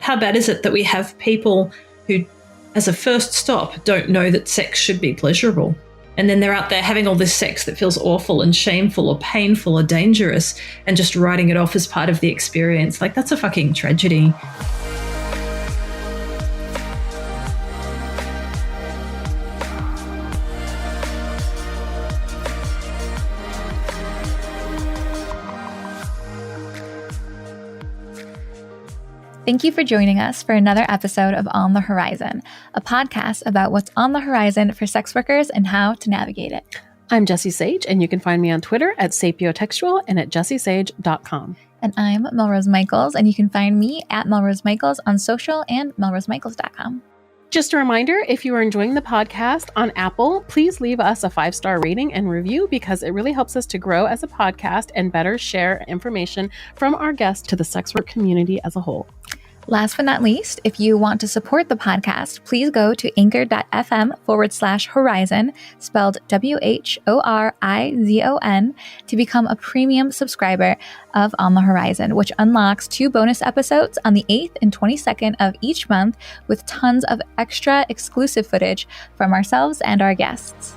how bad is it that we have people who, as a first stop, don't know that sex should be pleasurable? And then they're out there having all this sex that feels awful and shameful or painful or dangerous and just writing it off as part of the experience. Like, that's a fucking tragedy. Thank you for joining us for another episode of On the Horizon, a podcast about what's on the horizon for sex workers and how to navigate it. I'm Jessie Sage, and you can find me on Twitter at sapiotextual and at jessiesage.com. And I'm Melrose Michaels, and you can find me at Melrose Michaels on social and melrosemichaels.com. Just a reminder, if you are enjoying the podcast on Apple, please leave us a 5-star rating and review because it really helps us to grow as a podcast and better share information from our guests to the sex work community as a whole. Last but not least, if you want to support the podcast, please go to anchor.fm/horizon, spelled WHORIZON, to become a premium subscriber of On the Horizon, which unlocks 2 bonus episodes on the 8th and 22nd of each month with tons of extra exclusive footage from ourselves and our guests.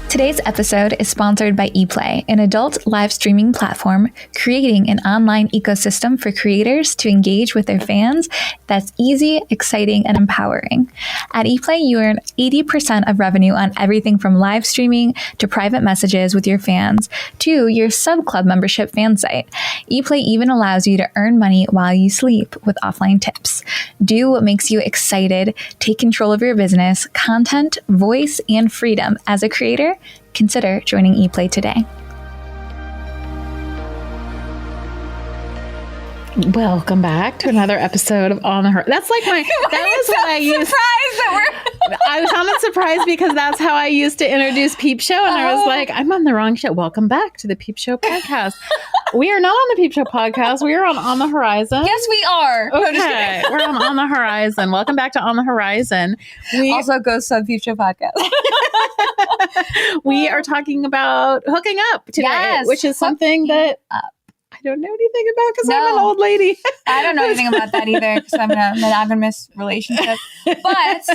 Today's episode is sponsored by ePlay, an adult live streaming platform creating an online ecosystem for creators to engage with their fans that's easy, exciting, and empowering. At ePlay, you earn 80% of revenue on everything from live streaming to private messages with your fans to your sub-club membership fan site. ePlay even allows you to earn money while you sleep with offline tips. Do what makes you excited, take control of your business, content, voice, and freedom as a creator. Consider joining ePlay today. Welcome back to another episode of On the Horizon. That's like my. That was what I used. I sounded surprised because that's how I used to introduce Peepshow, and I was like, I'm on the wrong show. Welcome back to the Peepshow podcast. We are not on the Peepshow podcast. We are on the Horizon. Yes, we are. Okay, we're on the Horizon. Welcome back to On the Horizon. We also go sub Peepshow podcast. We are talking about hooking up today, which is something that I don't know anything about because I'm an old lady. I don't know anything about that either because I'm in a monogamous relationship. But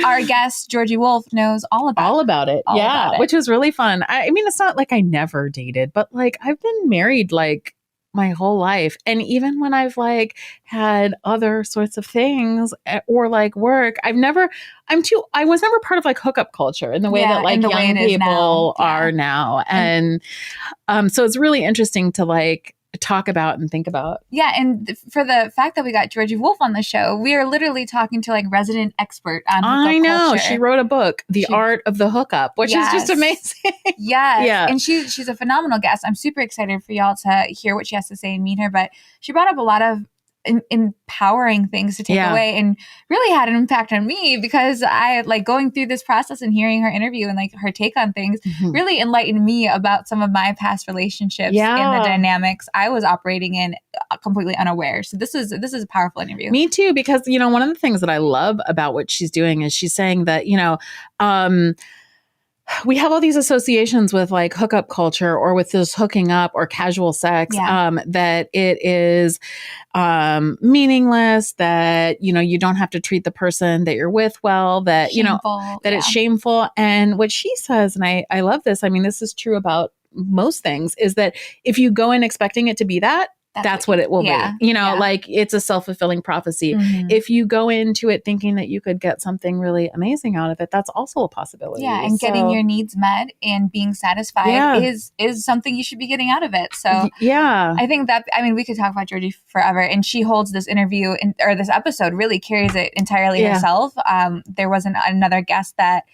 our guest, Georgie Wolfe, knows all about it. Which was really fun. I mean, it's not like I never dated, but like I've been married like my whole life. And even when I've like had other sorts of things or like work, I was never part of like hookup culture in the way that like young people are now. And so it's really interesting to like talk about and think about. Yeah. And for the fact that we got Georgie Wolfe on the show, we are literally talking to like resident expert on hookup culture. She wrote a book, The Art of the Hookup, which is just amazing. Yes. Yeah. And she's a phenomenal guest. I'm super excited for y'all to hear what she has to say and meet her. But she brought up a lot of empowering things to take away and really had an impact on me because I like going through this process and hearing her interview and like her take on things really enlightened me about some of my past relationships and the dynamics I was operating in completely unaware. So this is a powerful interview. Me too, because you know, one of the things that I love about what she's doing is she's saying that, you know, we have all these associations with like hookup culture or with this hooking up or casual sex, that it is meaningless, that, you know, you don't have to treat the person that you're with well, that, shameful, you know, that it's shameful. And what she says, and I love this, I mean, this is true about most things, is that if you go in expecting it to be that's what it will be. You know, like it's a self-fulfilling prophecy. If you go into it thinking that you could get something really amazing out of it, that's also a possibility. Yeah, and getting your needs met and being satisfied is something you should be getting out of it. So I think that, I mean, we could talk about Georgie forever, and she holds this interview or this episode really carries it entirely herself. There wasn't another guest that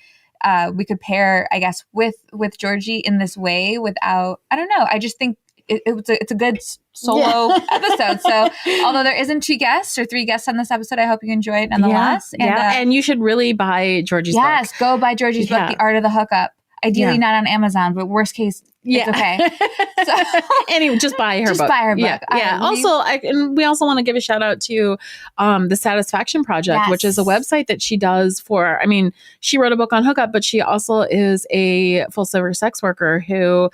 we could pair, I guess, with Georgie in this way without, I don't know. I just think it's a good solo episode. So although there isn't 2 guests or 3 guests on this episode, I hope you enjoy it nonetheless. And you should really buy Georgie's book. Yes, go buy Georgie's book, The Art of the Hookup. Ideally not on Amazon, but worst case, it's okay. So, anyway, just buy her book. Just buy her book. Yeah. We also want to give a shout out to the Satisfaction Project, which is a website that she does for, I mean, she wrote a book on hookup, but she also is a full-service sex worker who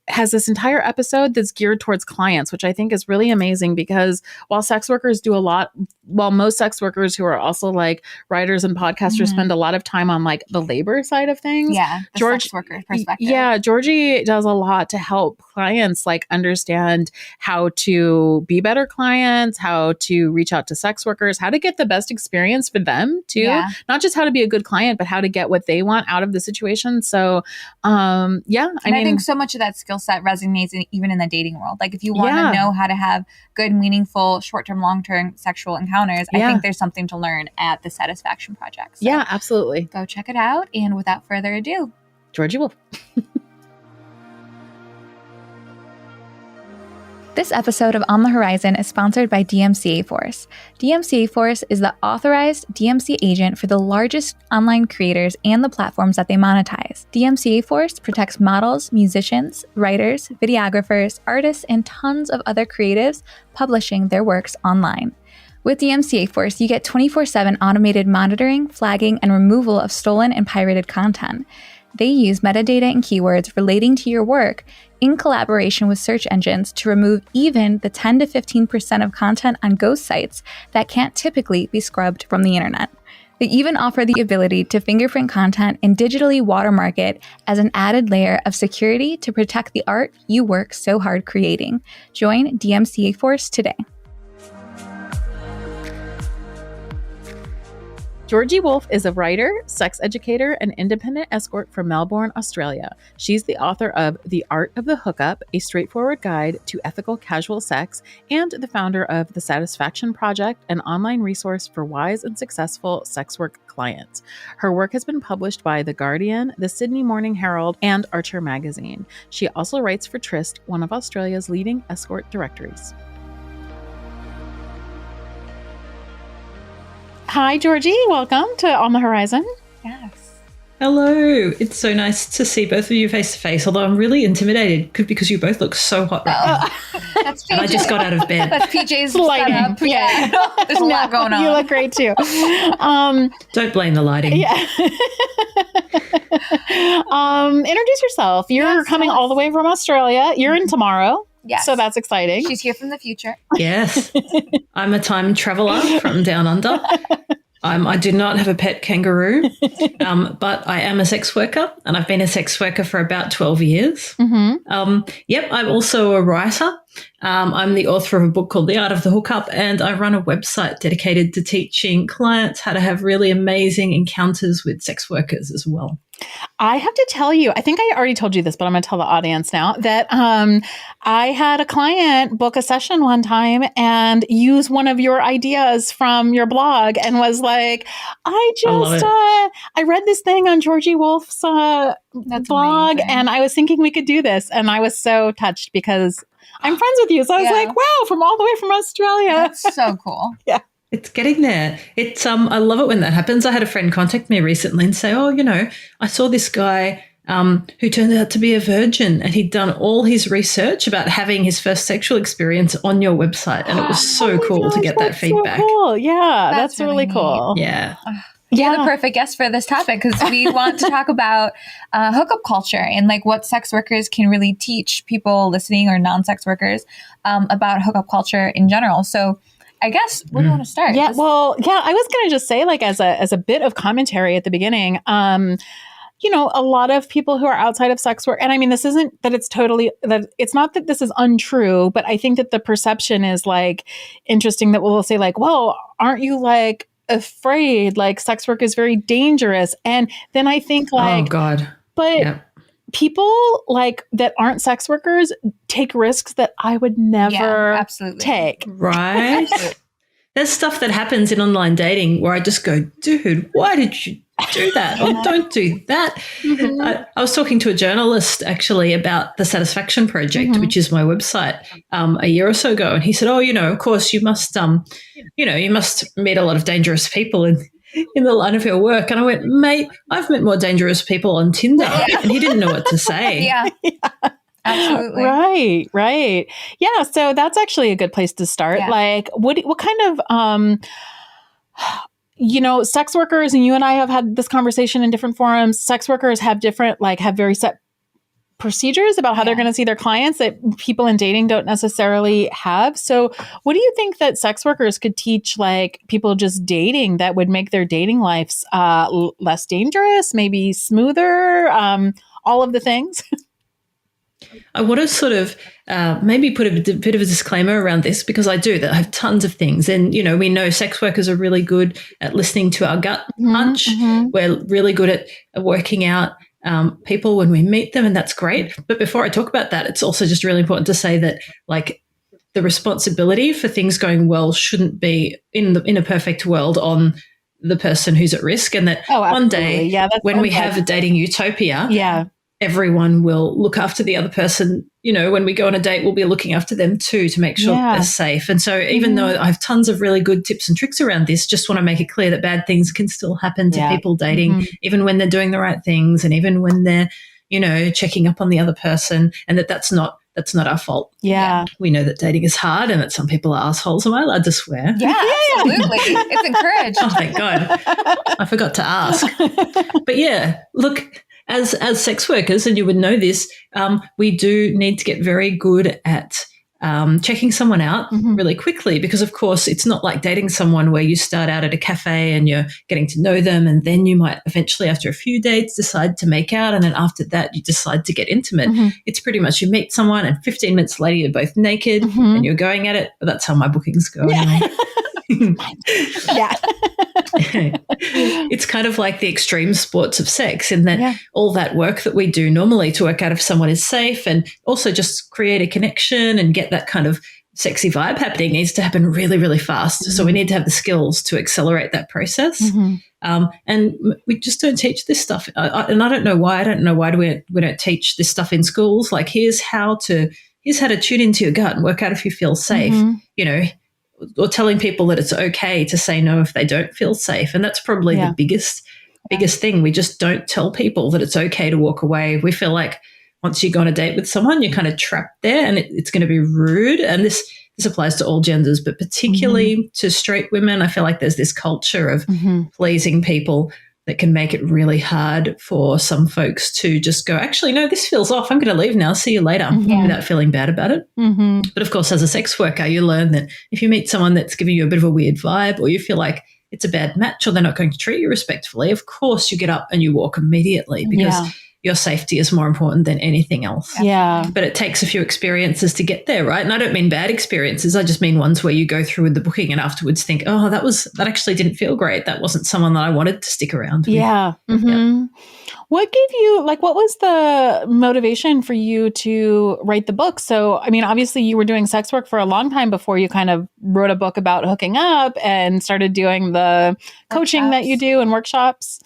has this entire episode that's geared towards clients, which I think is really amazing because while sex workers do a lot, while most sex workers who are also like writers and podcasters spend a lot of time on like the labor side of things. Yeah. The sex worker perspective. Yeah. Georgie does a lot to help clients like understand how to be better clients, how to reach out to sex workers, how to get the best experience for them too. Yeah. Not just how to be a good client, but how to get what they want out of the situation. So, I think so much of that skill set resonates even in the dating world. Like if you want to know how to have good, meaningful, short-term, long-term sexual encounters, I think there's something to learn at the Satisfaction Project. So yeah, absolutely. Go check it out. And without further ado, Georgie Wolfe. This episode of On the Horizon is sponsored by DMCA Force. DMCA Force is the authorized DMC agent for the largest online creators and the platforms that they monetize. DMCA Force protects models, musicians, writers, videographers, artists, and tons of other creatives publishing their works online. With DMCA Force, you get 24/7 automated monitoring, flagging, and removal of stolen and pirated content. They use metadata and keywords relating to your work in collaboration with search engines to remove even the 10 to 15% of content on ghost sites that can't typically be scrubbed from the internet. They even offer the ability to fingerprint content and digitally watermark it as an added layer of security to protect the art you work so hard creating. Join DMCA Force today. Georgie Wolfe is a writer, sex educator, and independent escort from Melbourne, Australia. She's the author of The Art of the Hookup, a straightforward guide to ethical casual sex, and the founder of The Satisfaction Project, an online resource for wise and successful sex work clients. Her work has been published by The Guardian, The Sydney Morning Herald, and Archer Magazine. She also writes for Tryst, one of Australia's leading escort directories. Hi, Georgie. Welcome to On the Horizon. Yes. Hello. It's so nice to see both of you face to face, although I'm really intimidated because you both look so hot right now. That's PJ. And I just got out of bed. That's PJ's lighting. setup. Yeah. There's a lot going on. You look great too. Don't blame the lighting. Yeah. Introduce yourself. You're coming all the way from Australia. You're in tomorrow. Yes. So that's exciting. She's here from the future. Yes. I'm a time traveler from down under. I do not have a pet kangaroo, but I am a sex worker, and I've been a sex worker for about 12 years. I'm also a writer. I'm the author of a book called The Art of the Hookup, and I run a website dedicated to teaching clients how to have really amazing encounters with sex workers as well. I have to tell you, I think I already told you this, but I'm going to tell the audience now that I had a client book a session one time and use one of your ideas from your blog and was like, I read this thing on Georgie Wolfe's blog amazing. and I was thinking we could do this. And I was so touched because I'm friends with you. So I was like, wow, from all the way from Australia. That's so cool. Yeah. It's getting there. It's I love it when that happens. I had a friend contact me recently and say, I saw this guy who turned out to be a virgin, and he'd done all his research about having his first sexual experience on your website, and it was so cool to get that feedback. So cool. Yeah, that's really cool. Yeah. You're the perfect guest for this topic because we want to talk about hookup culture and like what sex workers can really teach people listening or non-sex workers about hookup culture in general. So I guess where do you want to start? Yeah, I was going to just say, like, as a bit of commentary at the beginning, a lot of people who are outside of sex work, and I mean, this isn't that it's not that this is untrue, but I think that the perception is like interesting that we'll say like, well, aren't you like afraid? Like sex work is very dangerous. And then I think like, oh God, but people like that aren't sex workers take risks that I would never take. Right. There's stuff that happens in online dating where I just go, dude, why did you do that? Or don't do that. Mm-hmm. I was talking to a journalist actually about the Satisfaction Project, which is my website, a year or so ago. And he said, of course you must, you must meet a lot of dangerous people in the line of your work. And I went, mate, I've met more dangerous people on Tinder. And he didn't know what to say. Yeah. Absolutely. Right. Yeah. So that's actually a good place to start. Yeah. Like what kind of, sex workers, and you and I have had this conversation in different forums, sex workers have different, have very set procedures about how they're going to see their clients that people in dating don't necessarily have. So what do you think that sex workers could teach like people just dating that would make their dating lives less dangerous, maybe smoother, all of the things? I want to sort of maybe put a bit of a disclaimer around this because I have tons of things. And, you know, we know sex workers are really good at listening to our gut punch. We're really good at working out people when we meet them, and that's great. But before I talk about that, it's also just really important to say that, like, the responsibility for things going well shouldn't be in a perfect world on the person who's at risk, and that one day when we have a dating utopia, everyone will look after the other person. You know, when we go on a date, we'll be looking after them too to make sure they're safe. And so even though I have tons of really good tips and tricks around this, just want to make it clear that bad things can still happen to people dating, even when they're doing the right things and even when they're, you know, checking up on the other person, and that's not our fault. Yeah. We know that dating is hard and that some people are assholes. Am I allowed to swear? Yeah, absolutely. It's encouraged. Oh, thank God. I forgot to ask. But yeah, look, as sex workers, and you would know this, we do need to get very good at checking someone out really quickly, because of course it's not like dating someone where you start out at a cafe and you're getting to know them, and then you might eventually, after a few dates, decide to make out, and then after that you decide to get intimate. It's pretty much you meet someone and 15 minutes later you're both naked and you're going at it. But that's how my bookings go anyway. It's kind of like the extreme sports of sex, in that all that work that we do normally to work out if someone is safe and also just create a connection and get that kind of sexy vibe happening needs to happen really, really fast. So we need to have the skills to accelerate that process. And we just don't teach this stuff. And I don't know why. I don't know why we don't teach this stuff in schools. Like, here's how to tune into your gut and work out if you feel safe, you know, or telling people that it's okay to say no if they don't feel safe. And that's probably the biggest thing. We just don't tell people that it's okay to walk away. We feel like once you go on a date with someone, you're kind of trapped there, and it's going to be rude. And this applies to all genders, but particularly to straight women. I feel like there's this culture of pleasing people that can make it really hard for some folks to just go, actually, no, this feels off. I'm going to leave now. See you later, without feeling bad about it. But of course, as a sex worker, you learn that if you meet someone that's giving you a bit of a weird vibe, or you feel like it's a bad match or they're not going to treat you respectfully, of course you get up and you walk immediately, because your safety is more important than anything else. Yeah. But it takes a few experiences to get there, right? And I don't mean bad experiences. I just mean ones where you go through with the booking and afterwards think, oh, that actually didn't feel great. That wasn't someone that I wanted to stick around with. Yeah. What gave you, like, what was the motivation for you to write the book? So, I mean, obviously you were doing sex work for a long time before you kind of wrote a book about hooking up and started doing the coaching that you do and workshops.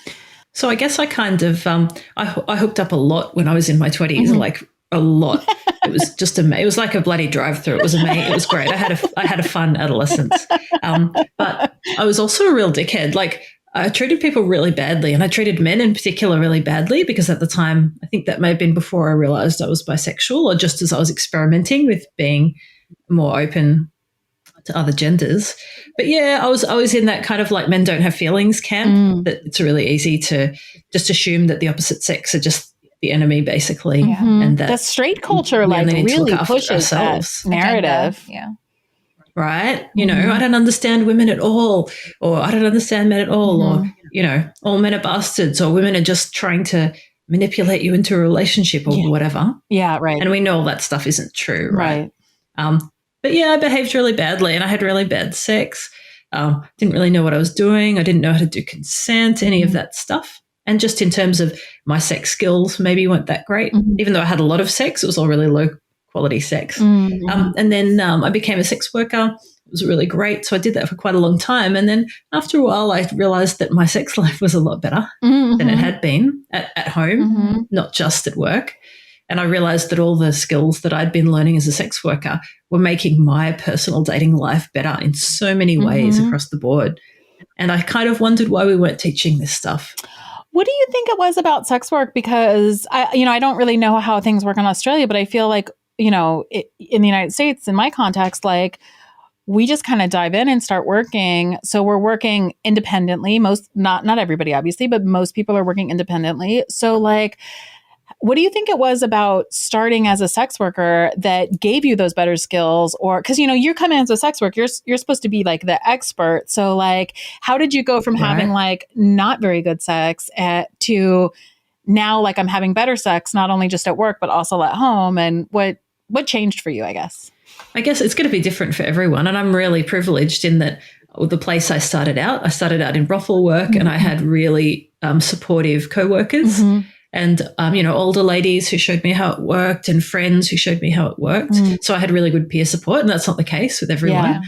So I guess I kind of, I hooked up a lot when I was in my 20s, like a lot. It was just it was like a bloody drive-through. It was amazing. It was great. I had a fun adolescence. But I was also a real dickhead. Like, I treated people really badly, and I treated men in particular really badly, because at the time, I think that may have been before I realized I was bisexual, or just as I was experimenting with being more open to other genders. But yeah, I was in that kind of like men don't have feelings camp, that it's really easy to just assume that the opposite sex are just the enemy, basically. And that the straight culture like really pushes that narrative. Right? You know, I don't understand women at all, or I don't understand men at all, or, you know, all men are bastards, or women are just trying to manipulate you into a relationship or whatever. Yeah, right. And we know all that stuff isn't true, right? But yeah, I behaved really badly, and I had really bad sex. Didn't really know what I was doing. I didn't know how to do consent, any of that stuff. And just in terms of my sex skills, maybe weren't that great. Even though I had a lot of sex, it was all really low quality sex. And then I became a sex worker. It was really great. So I did that for quite a long time. And then after a while, I realized that my sex life was a lot better than it had been at home, not just at work. And I realized that all the skills that I'd been learning as a sex worker were making my personal dating life better in so many ways across the board. And I kind of wondered why we weren't teaching this stuff. What do you think it was about sex work? Because I don't really know how things work in Australia, but I feel like, in the United States, in my context, like, we just kind of dive in and start working. So we're working independently. Not everybody, obviously, but most people are working independently. So, like, What do you think it was about starting as a sex worker that gave you those better skills? Or because you're coming as a sex worker, you're supposed to be like the expert. So like, how did you go from having like not very good sex to now like I'm having better sex, not only just at work but also at home? And what changed for you? I guess it's going to be different for everyone, and I'm really privileged in that. The place I started out in brothel work, and I had really supportive co-workers. And, older ladies who showed me how it worked and friends who showed me how it worked. So I had really good peer support, and that's not the case with everyone. Yeah.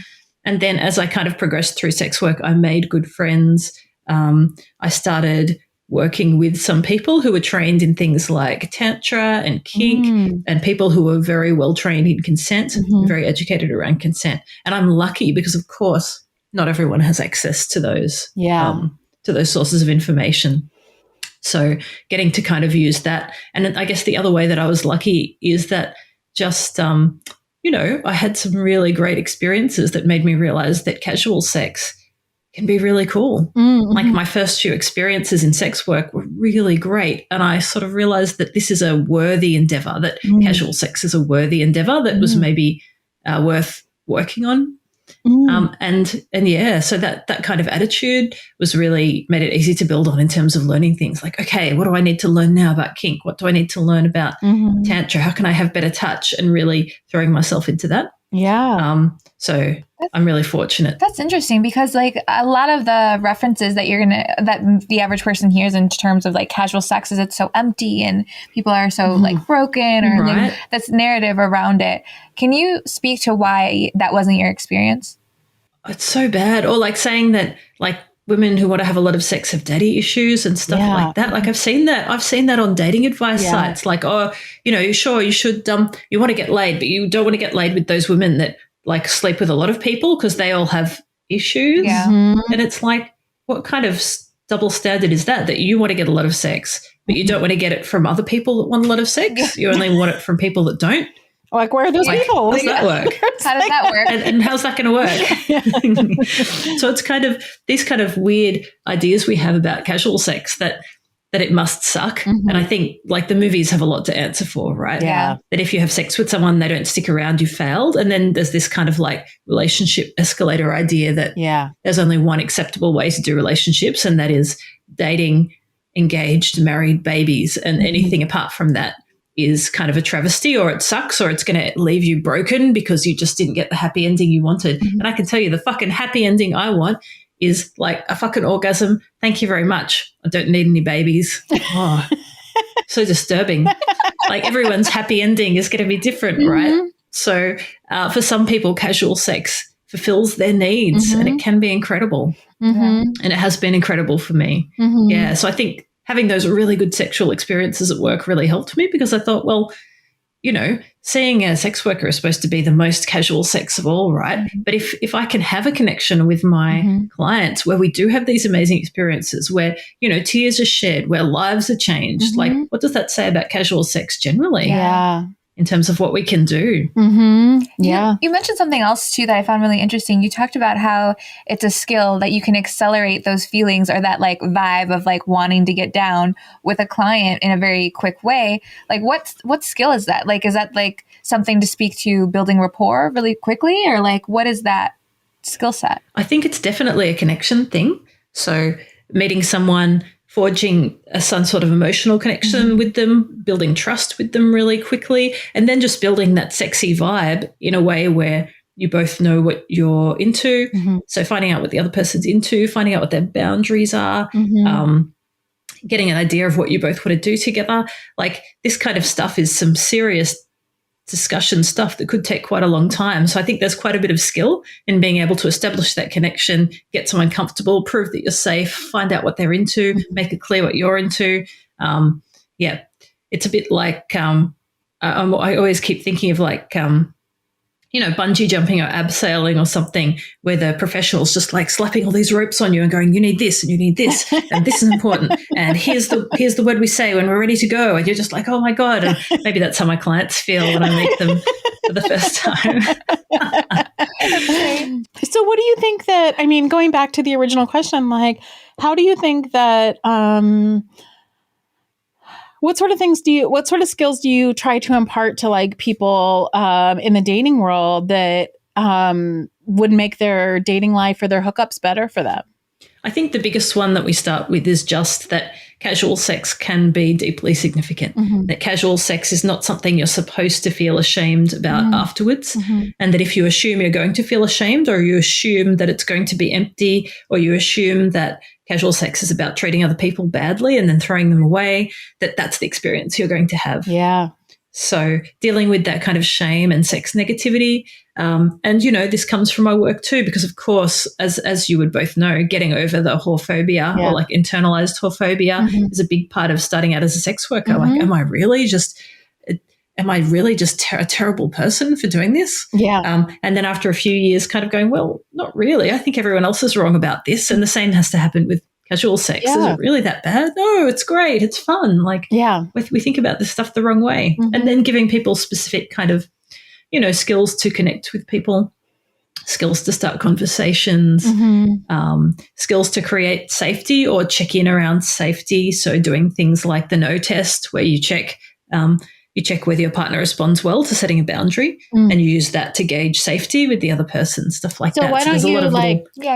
And then as I kind of progressed through sex work, I made good friends. I started working with some people who were trained in things like tantra and kink and people who were very well trained in consent, very educated around consent. And I'm lucky because, of course, not everyone has access to those, to those sources of information. So getting to kind of use that. And I guess the other way that I was lucky is that just, I had some really great experiences that made me realize that casual sex can be really cool. Like my first few experiences in sex work were really great. And I sort of realized that this is a worthy endeavor, that casual sex is a worthy endeavor that was maybe worth working on. So that kind of attitude was really made it easy to build on in terms of learning things like, okay, what do I need to learn now about kink? What do I need to learn about tantra? How can I have better touch? And really throwing myself into that. Yeah. So I'm really fortunate. That's interesting because like a lot of the references that that the average person hears in terms of like casual sex is it's so empty and people are so like broken or that's narrative around it. Can you speak to why that wasn't your experience? It's so bad. Or like saying that like women who want to have a lot of sex have daddy issues and stuff like that. Like I've seen that on dating advice sites. Like, sure, you should, you want to get laid, but you don't want to get laid with those women that like sleep with a lot of people because they all have issues. Yeah. And it's like, what kind of double standard is that you want to get a lot of sex, but you don't want to get it from other people that want a lot of sex? You only want it from people that don't? Like, where are those people? How does that work? How does that work? And how's that going to work? So it's kind of these kind of weird ideas we have about casual sex that it must suck. And I think like the movies have a lot to answer for, right? Yeah. That if you have sex with someone, they don't stick around, you failed. And then there's this kind of like relationship escalator idea that there's only one acceptable way to do relationships, and that is dating, engaged, married, babies, and anything apart from that is kind of a travesty, or it sucks, or it's going to leave you broken because you just didn't get the happy ending you wanted. And I can tell you the fucking happy ending I want is like a fucking orgasm. Thank you very much. I don't need any babies. Oh, so disturbing. Like everyone's happy ending is going to be different, right? So for some people, casual sex fulfills their needs and it can be incredible. And it has been incredible for me. Yeah. So I think having those really good sexual experiences at work really helped me because I thought, well, seeing a sex worker is supposed to be the most casual sex of all, right? But if I can have a connection with my clients where we do have these amazing experiences where, tears are shed, where lives are changed, like what does that say about casual sex generally? Yeah. In terms of what we can do. Yeah. You mentioned something else too that I found really interesting. You talked about how it's a skill that you can accelerate those feelings or that like vibe of like wanting to get down with a client in a very quick way. Like what skill is that? Like, is that like something to speak to building rapport really quickly, or like what is that skill set? I think it's definitely a connection thing. So meeting someone, forging some sort of emotional connection with them, building trust with them really quickly, and then just building that sexy vibe in a way where you both know what you're into. So finding out what the other person's into, finding out what their boundaries are, getting an idea of what you both want to do together. Like this kind of stuff is some serious discussion stuff that could take quite a long time. So I think there's quite a bit of skill in being able to establish that connection, get someone comfortable, prove that you're safe, find out what they're into, make it clear what you're into. It's a bit like I always keep thinking of like bungee jumping or abseiling or something where the professional's just like slapping all these ropes on you and going, you need this and you need this and this is important and here's the word we say when we're ready to go, and you're just like, oh my God. And maybe that's how my clients feel when I meet them for the first time. So what do you think that, going back to the original question, like how do you think that What sort of skills do you try to impart to like people in the dating world that would make their dating life or their hookups better for them? I think the biggest one that we start with is just that casual sex can be deeply significant, that casual sex is not something you're supposed to feel ashamed about afterwards, and that if you assume you're going to feel ashamed, or you assume that it's going to be empty, or you assume that casual sex is about treating other people badly and then throwing them away, that's the experience you're going to have. Yeah. So dealing with that kind of shame and sex negativity. And, you know, this comes from my work too, because, of course, as you would both know, getting over the whorephobia or like internalized whorephobia is a big part of starting out as a sex worker. Like, am I really just a terrible person for doing this? Yeah. And then after a few years kind of going, well, not really. I think everyone else is wrong about this. And the same has to happen with casual sex. Is it really that bad? No, it's great. It's fun. Like, we think about this stuff the wrong way. And then giving people specific kind of, you know, skills to connect with people, skills to start conversations, skills to create safety or check in around safety. So doing things like the no test, where you check whether your partner responds well to setting a boundary, and you use that to gauge safety with the other person, stuff like that. So why don't you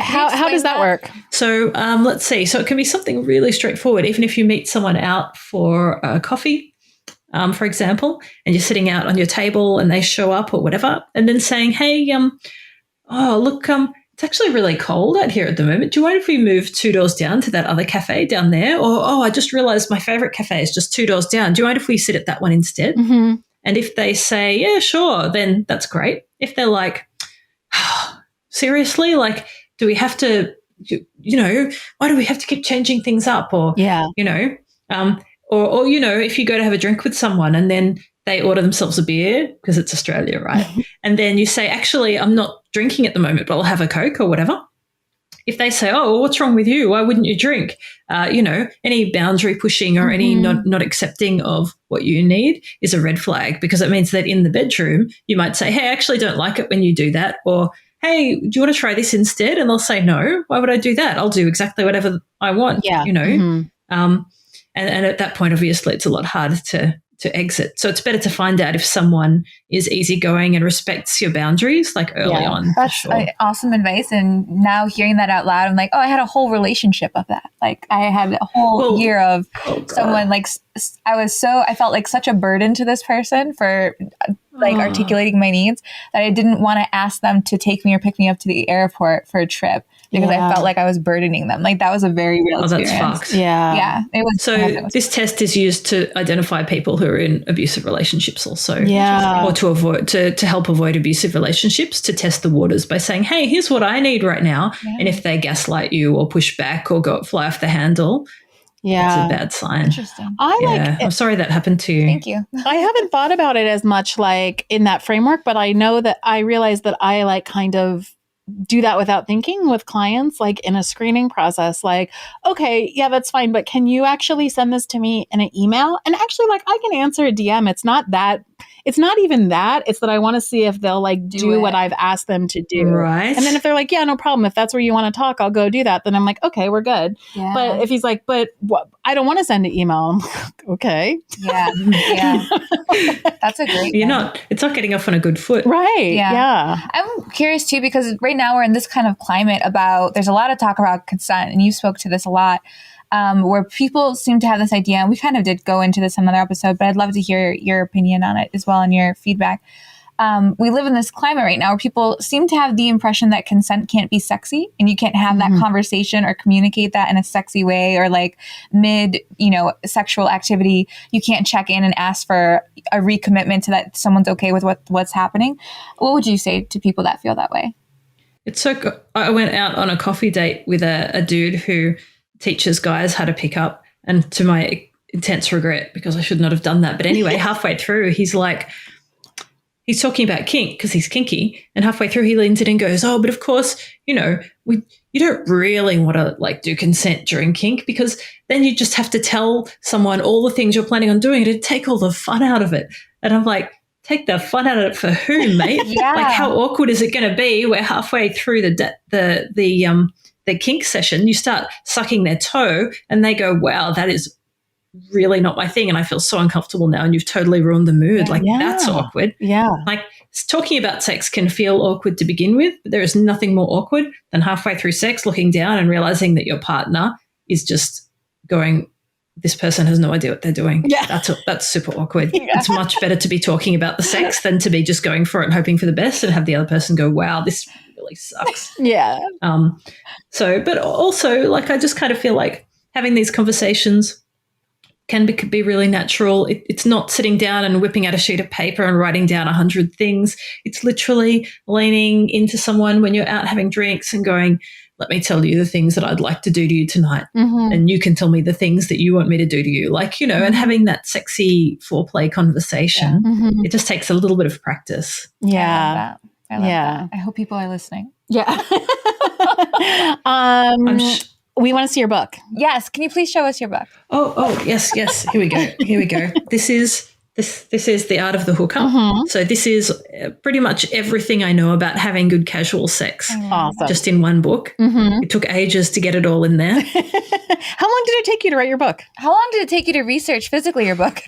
how does that work? So let's see. So it can be something really straightforward, even if you meet someone out for a coffee, for example, and you're sitting out on your table and they show up or whatever, and then saying, hey, it's actually really cold out here at the moment. Do you mind if we move 2 doors down to that other cafe down there? Or, I just realized my favorite cafe is just 2 doors down. Do you mind if we sit at that one instead? And if they say, yeah, sure, then that's great. If they're like, seriously, like, do we have to, you know, why do we have to keep changing things up? Or, you know, or, you know, if you go to have a drink with someone and then they order themselves a beer, because it's Australia, right? And then you say, actually, I'm not drinking at the moment, but I'll have a Coke or whatever. If they say, oh, well, what's wrong with you? Why wouldn't you drink? You know, any boundary pushing or any not accepting of what you need is a red flag, because it means that in the bedroom, you might say, hey, I actually don't like it when you do that. Or, hey, do you want to try this instead? And they'll say, no, why would I do that? I'll do exactly whatever I want, you know. And at that point, obviously, it's a lot harder to exit. So it's better to find out if someone is easygoing and respects your boundaries, like early on. That's awesome advice. And now hearing that out loud, I'm like, oh, I had a whole relationship of that. Like I had a whole year of someone like, I felt like such a burden to this person for like articulating my needs that I didn't want to ask them to take me or pick me up to the airport for a trip, because I felt like I was burdening them. Like that was a very real experience. That's fucked. Yeah. It was. So this test is used to identify people who are in abusive relationships also. Or to help avoid abusive relationships, to test the waters by saying, hey, here's what I need right now. And if they gaslight you or push back or fly off the handle, it's a bad sign. Interesting. I'm sorry that happened to you. Thank you. I haven't thought about it as much like in that framework, but I know that I realize that I like kind of do that without thinking with clients, like in a screening process, like, okay, yeah, that's fine, but can you actually send this to me in an email? And actually, like, I can answer a DM. It's not even that. It's that I want to see if they'll like do what I've asked them to do. Right. And then if they're like, yeah, no problem. If that's where you want to talk, I'll go do that. Then I'm like, okay, we're good. Yeah. But if he's like, but what? I don't want to send an email. I'm like, okay. Yeah. That's a great one. It's not getting off on a good foot. Right. Yeah. I'm curious too, because right now we're in this kind of climate there's a lot of talk about consent, and you spoke to this a lot. Where people seem to have this idea, and we kind of did go into this in another episode, but I'd love to hear your opinion on it as well and your feedback. We live in this climate right now where people seem to have the impression that consent can't be sexy, and you can't have that conversation or communicate that in a sexy way, or like mid, sexual activity. You can't check in and ask for a recommitment to that someone's okay with what's happening. What would you say to people that feel that way? It's so I went out on a coffee date with a dude who teaches guys how to pick up, and to my intense regret, because I should not have done that. But anyway, halfway through, he's talking about kink because he's kinky, and halfway through he leans in and goes, oh, but of course, you don't really want to like do consent during kink, because then you just have to tell someone all the things you're planning on doing to take all the fun out of it. And I'm like, take the fun out of it for who, mate? Like, how awkward is it going to be where halfway through the kink session, you start sucking their toe and they go, wow, that is really not my thing and I feel so uncomfortable now and you've totally ruined the mood. That's awkward. Yeah. Like talking about sex can feel awkward to begin with, but there is nothing more awkward than halfway through sex looking down and realizing that your partner is just going, this person has no idea what they're doing. Yeah. That's super awkward. It's much better to be talking about the sex than to be just going for it and hoping for the best and have the other person go, wow, this really sucks. Yeah. But also, like, I just kind of feel like having these conversations can be really natural. It's not sitting down and whipping out a sheet of paper and writing down 100 things. It's literally leaning into someone when you're out having drinks and going, let me tell you the things that I'd like to do to you tonight. Mm-hmm. And you can tell me the things that you want me to do to you. Like, you know, and having that sexy foreplay conversation, it just takes a little bit of practice. Yeah. I love that. I hope people are listening. Yeah. We want to see your book. Yes. Can you please show us your book? Oh, yes. Here we go. This is The Art of the Hookup. Mm-hmm. So this is pretty much everything I know about having good casual sex. Awesome. Just in one book. Mm-hmm. It took ages to get it all in there. How long did it take you to write your book? How long did it take you to research physically your book?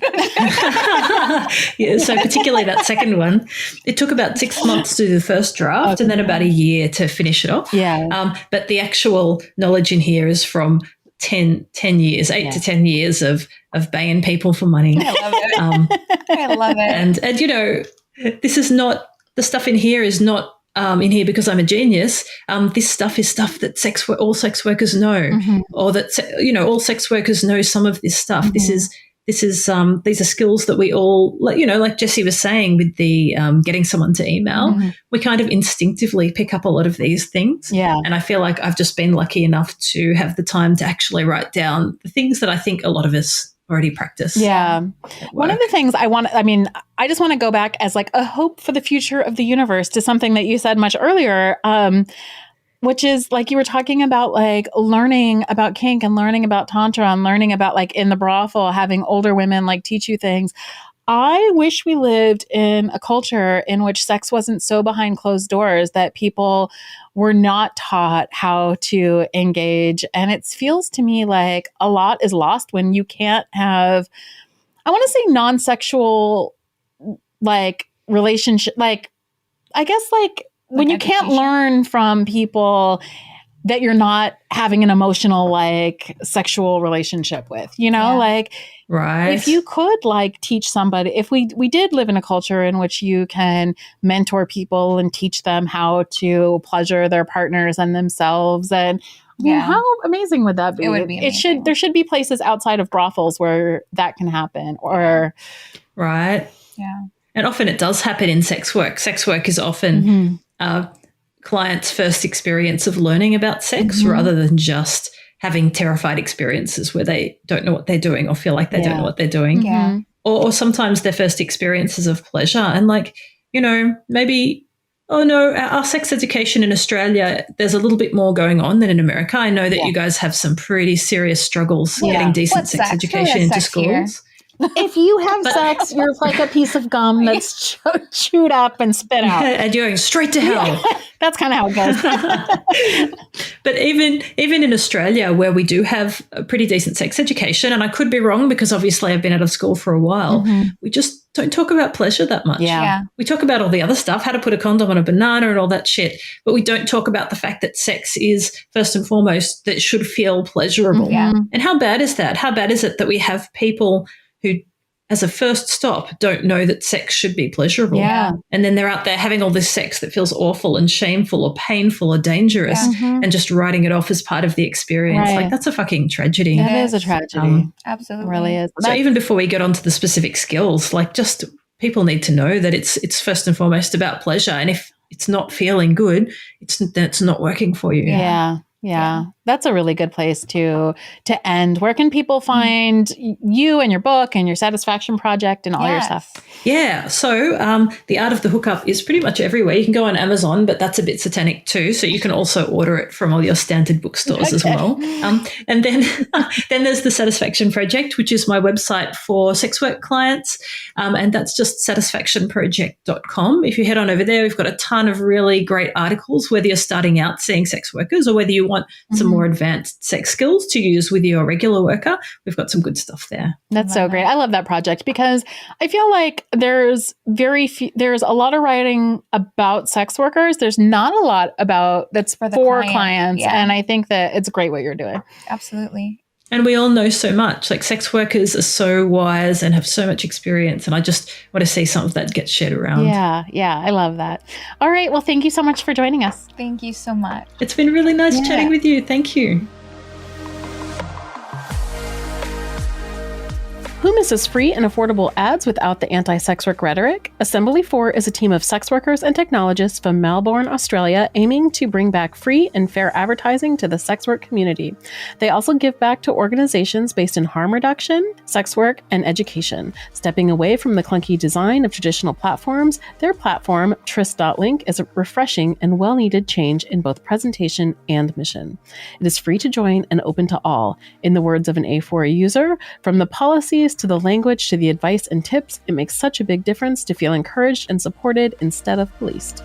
Yeah, so particularly that second one, it took about 6 months to do the first draft and then about a year to finish it off. Yeah. But the actual knowledge in here is from 10 years, 8 to 10 years of banging people for money. I love it. I love it. And you know, this is not, the stuff in here is not in here because I'm a genius. This stuff is stuff that all sex workers know, or that, you know, all sex workers know some of this stuff. These are skills that we all, you know, like Jessie was saying with the getting someone to email, we kind of instinctively pick up a lot of these things. Yeah. And I feel like I've just been lucky enough to have the time to actually write down the things that I think a lot of us already practice. Yeah. One of the things I just want to go back as like a hope for the future of the universe to something that you said much earlier, which is like you were talking about like learning about kink and learning about tantra and learning about like in the brothel, having older women like teach you things. I wish we lived in a culture in which sex wasn't so behind closed doors that people were not taught how to engage. And it feels to me like a lot is lost when you can't have, I want to say non-sexual like relationship, like I guess like when you can't learn from people that you're not having an emotional like sexual relationship with, you know, like right. If you could like teach somebody, if we did live in a culture in which you can mentor people and teach them how to pleasure their partners and themselves, and how amazing would that be? It would be amazing. There should be places outside of brothels where that can happen, or right. Yeah. And often it does happen in sex work. Sex work is often clients' first experience of learning about sex rather than just having terrified experiences where they don't know what they're doing or feel like they don't know what they're doing. Yeah. Or sometimes their first experiences of pleasure. And like, you know, maybe, oh no, our sex education in Australia, there's a little bit more going on than in America. I know that you guys have some pretty serious struggles getting decent sex education into schools. Here? If you have sex, you're like a piece of gum that's chewed up and spit out. And you're going straight to hell. That's kind of how it goes. But even in Australia, where we do have a pretty decent sex education, and I could be wrong because obviously I've been out of school for a while, we just don't talk about pleasure that much. Yeah. We talk about all the other stuff, how to put a condom on a banana and all that shit, but we don't talk about the fact that sex is, first and foremost, that should feel pleasurable. Yeah. And how bad is that? How bad is it that we have people who, as a first stop, don't know that sex should be pleasurable? Yeah. And then they're out there having all this sex that feels awful and shameful or painful or dangerous and just writing it off as part of the experience. Right. Like, that's a fucking tragedy. That is a tragedy. Absolutely. It really is. So even before we get onto the specific skills, like, just people need to know that it's first and foremost about pleasure. And if it's not feeling good, it's not working for you. Yeah. That's a really good place to end. Where can people find you and your book and your satisfaction project and all your stuff? Yeah. So The Art of the Hookup is pretty much everywhere. You can go on Amazon, but that's a bit satanic too. So you can also order it from all your standard bookstores as well. And then there's the Satisfaction Project, which is my website for sex work clients. And that's just satisfactionproject.com. If you head on over there, we've got a ton of really great articles, whether you're starting out seeing sex workers or whether you want some more advanced sex skills to use with your regular worker, we've got some good stuff there. That's so great. I love that project because I feel like there's a lot of writing about sex workers. There's not a lot about that's for clients. Yeah. And I think that it's great what you're doing. Absolutely. And we all know so much. Like, sex workers are so wise and have so much experience. And I just want to see some of that get shared around. Yeah. I love that. All right. Well, thank you so much for joining us. Thank you so much. It's been really nice chatting with you. Thank you. Who misses free and affordable ads without the anti-sex work rhetoric? Assembly 4 is a team of sex workers and technologists from Melbourne, Australia, aiming to bring back free and fair advertising to the sex work community. They also give back to organizations based in harm reduction, sex work, and education. Stepping away from the clunky design of traditional platforms, their platform, Tryst.link, is a refreshing and well-needed change in both presentation and mission. It is free to join and open to all. In the words of an A4 user, from the policies to the language to the advice and tips, it makes such a big difference to feel encouraged and supported instead of policed.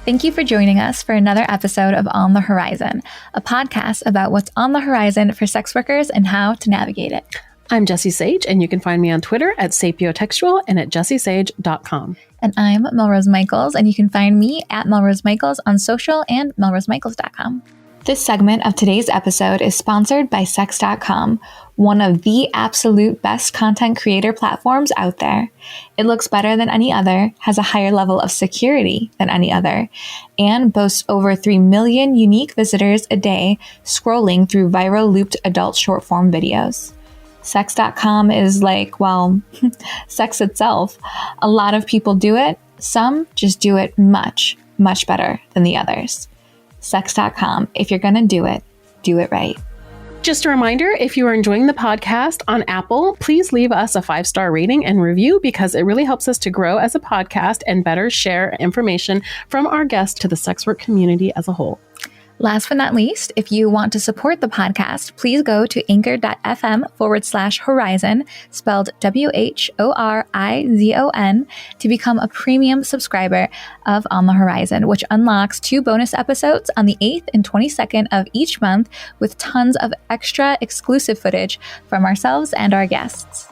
Thank you for joining us for another episode of On the Horizon, a podcast about what's on the horizon for sex workers and how to navigate it. I'm Jessie Sage, and you can find me on Twitter at sapiotextual and at jessiesage.com. And I'm Melrose Michaels, and you can find me at Melrose Michaels on social and melrosemichaels.com. This segment of today's episode is sponsored by Sex.com, one of the absolute best content creator platforms out there. It looks better than any other, has a higher level of security than any other, and boasts over 3 million unique visitors a day scrolling through viral looped adult short form videos. Sex.com is like, well, sex itself. A lot of people do it. Some just do it much, much better than the others. Sex.com. If you're going to do it right. Just a reminder, if you are enjoying the podcast on Apple, please leave us a 5-star rating and review because it really helps us to grow as a podcast and better share information from our guests to the sex work community as a whole. Last but not least, if you want to support the podcast, please go to anchor.fm/horizon, spelled WHORIZON, to become a premium subscriber of On the Horizon, which unlocks 2 bonus episodes on the 8th and 22nd of each month with tons of extra exclusive footage from ourselves and our guests.